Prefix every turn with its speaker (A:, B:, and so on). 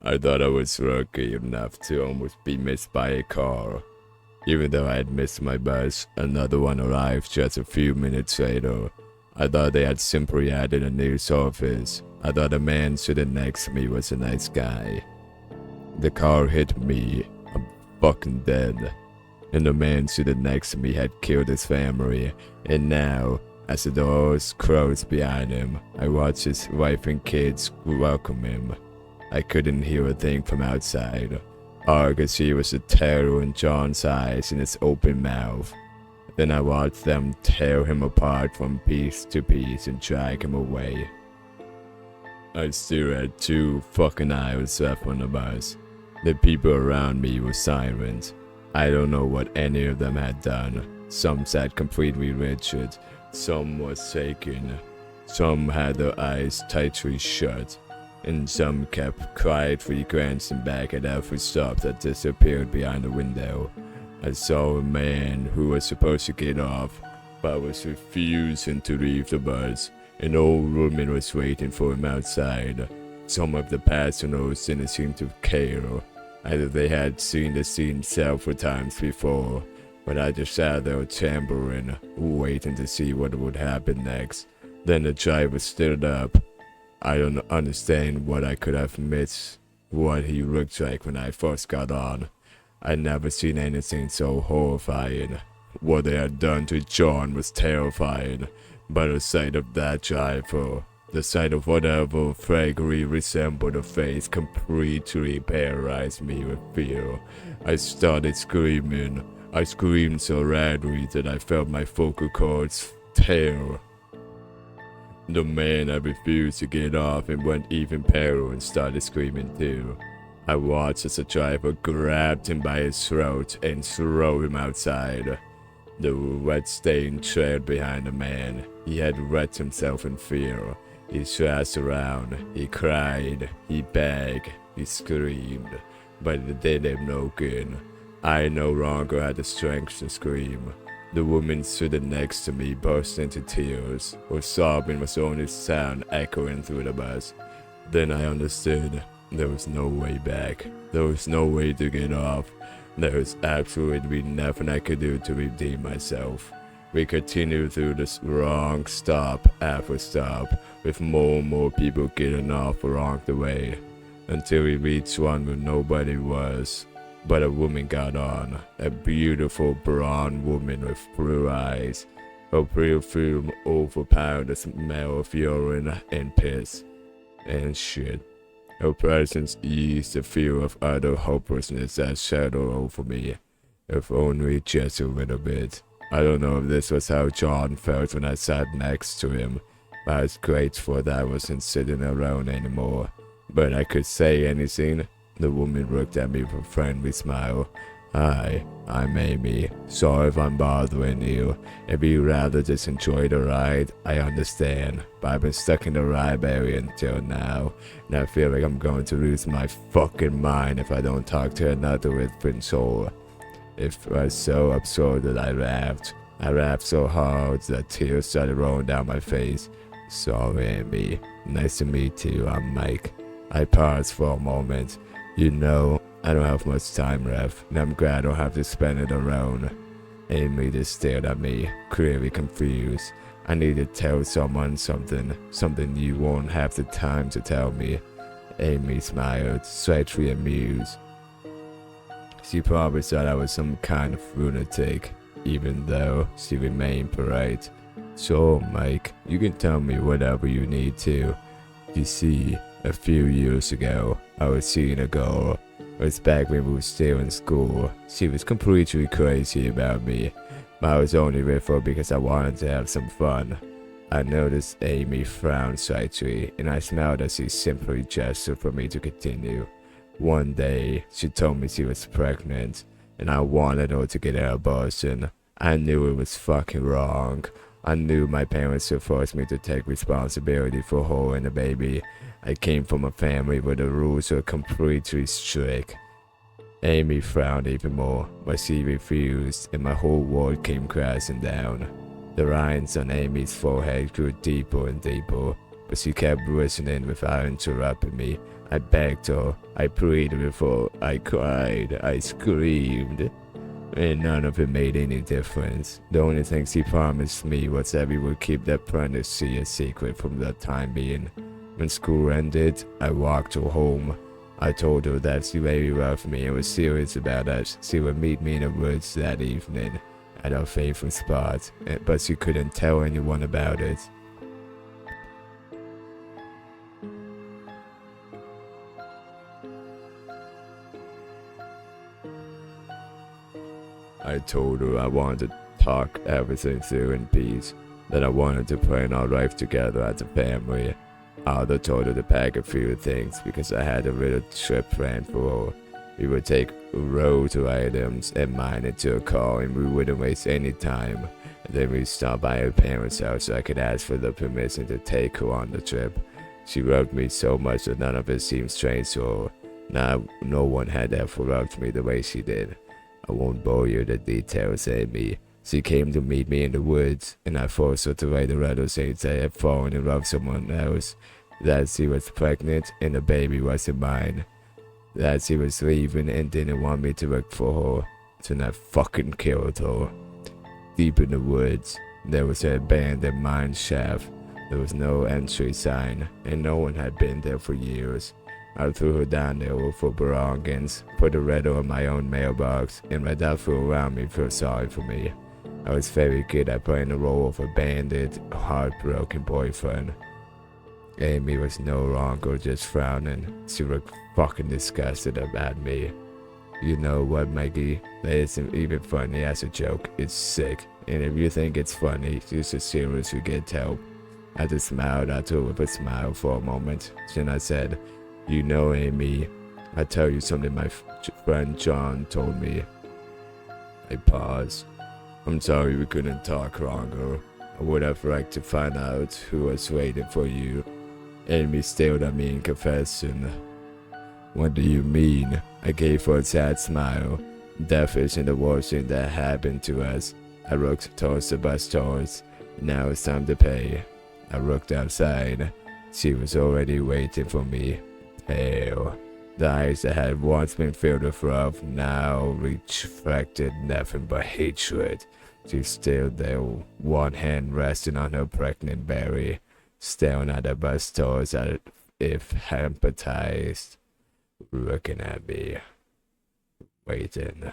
A: I thought I was lucky enough to almost be missed by a car. Even though I had missed my bus, another one arrived just a few minutes later. I thought they had simply added a new surface. I thought the man sitting next to me was a nice guy. The car hit me. I'm fucking dead. And the man sitting next to me had killed his family. And now, as the doors closed behind him, I watched his wife and kids welcome him. I couldn't hear a thing from outside. All I could see was the terror in John's eyes and his open mouth. Then I watched them tear him apart from piece to piece and drag him away. I still had 2 fucking hours left on the bus. The people around me were silent. I don't know what any of them had done. Some sat completely rigid, some were shaking, some had their eyes tightly shut, and some kept quietly glancing back at every stop that disappeared behind the window. I saw a man who was supposed to get off, but was refusing to leave the bus. An old woman was waiting for him outside. Some of the passengers didn't seem to care. Either they had seen the scene several times before, but I just sat there trembling, waiting to see what would happen next. Then the driver stood up. I don't understand what I could have missed, what he looked like when I first got on. I'd never seen anything so horrifying. What they had done to John was terrifying, but the sight of that driver, the sight of whatever vaguely resembled a face, completely paralyzed me with fear. I started screaming. I screamed so loudly that I felt my vocal cords tear. The man had refused to get off and went even paler and started screaming too. I watched as the driver grabbed him by his throat and threw him outside. The wet stain trailed behind the man. He had wet himself in fear. He thrashed around, he cried, he begged, he screamed, but it did him no good. I no longer had the strength to scream. The woman sitting next to me burst into tears. Her sobbing was the only sound echoing through the bus. Then I understood. There was no way back. There was no way to get off. There was absolutely nothing I could do to redeem myself. We continued through this wrong stop after stop, with more and more people getting off along the way, until we reached one where nobody was. But a woman got on, a beautiful blonde woman with blue eyes. Her perfume overpowered the smell of urine and piss and shit. Her presence eased the feel of utter hopelessness that settled over me, if only just a little bit. I don't know if this was how John felt when I sat next to him, but I was grateful that I wasn't sitting alone anymore. But I could say anything. The woman looked at me with a friendly smile. Hi, I'm Amy. Sorry if I'm bothering you. If you'd rather just enjoy the ride, I understand. But I've been stuck in the ride area until now, and I feel like I'm going to lose my fucking mind if I don't talk to another withering soul. It was so absurd that I laughed. I laughed so hard that tears started rolling down my face. Sorry, Amy. Nice to meet you. I'm Mike. I paused for a moment. You know, I don't have much time left, and I'm glad I don't have to spend it alone. Amy just stared at me, clearly confused. I need to tell someone something you won't have the time to tell me. Amy smiled, slightly amused. She probably thought I was some kind of lunatic, even though she remained polite. So, Mike, you can tell me whatever you need to. You see, a few years ago, I was seeing a girl. It was back when we were still in school. She was completely crazy about me, but I was only with her because I wanted to have some fun. I noticed Amy frowned slightly, and I smiled as she simply gestured for me to continue. One day, she told me she was pregnant, and I wanted her to get an abortion. I knew it was fucking wrong. I knew my parents would force me to take responsibility for her and the baby. I came from a family where the rules were completely strict. Amy frowned even more, but she refused, and my whole world came crashing down. The lines on Amy's forehead grew deeper and deeper, but she kept listening without interrupting me. I begged her, I prayed with her, I cried, I screamed. And none of it made any difference. The only thing she promised me was that we would keep that pregnancy a secret from that time being. When school ended, I walked her home. I told her that she really loved me and was serious about us. She would meet me in the woods that evening at our favorite spot, but she couldn't tell anyone about it. I told her I wanted to talk everything through in peace, that I wanted to plan our life together as a family. I also told her to pack a few things because I had a little trip planned for her. We would take road items and mine into a car and we wouldn't waste any time. And then we'd stop by her parents' house so I could ask for the permission to take her on the trip. She loved me so much that none of it seemed strange to her. Now, no one had ever loved me the way she did. I won't bore you with the details, Amy. She came to meet me in the woods, and I forced her to write a letter saying I had fallen in love with someone else, that she was pregnant and the baby wasn't mine, that she was leaving and didn't want me to work for her, so I fucking killed her. Deep in the woods, there was an abandoned mine shaft. There was no entry sign, and no one had been there for years. I threw her down there for belongings, put a letter in my own mailbox, and let that fool around me feel sorry for me. I was very good at playing the role of a bandit, heartbroken boyfriend. Amy was no longer just frowning. She looked fucking disgusted at me. You know what, Maggie? That isn't even funny as a joke. It's sick. And if you think it's funny, you should seriously get help. I just smiled at her with a smile for a moment. Then I said, you know, Amy, I tell you something my friend John told me. I paused. I'm sorry we couldn't talk longer. I would have liked to find out who was waiting for you. Amy stared at me in confession. What do you mean? I gave her a sad smile. Death isn't the worst thing that happened to us. I looked towards the bus doors. Now it's time to pay. I looked outside. She was already waiting for me. Pale. The eyes that had once been filled with love now reflected nothing but hatred. She stood there, one hand resting on her pregnant belly, staring at the bus doors as if hypnotized, looking at me, waiting.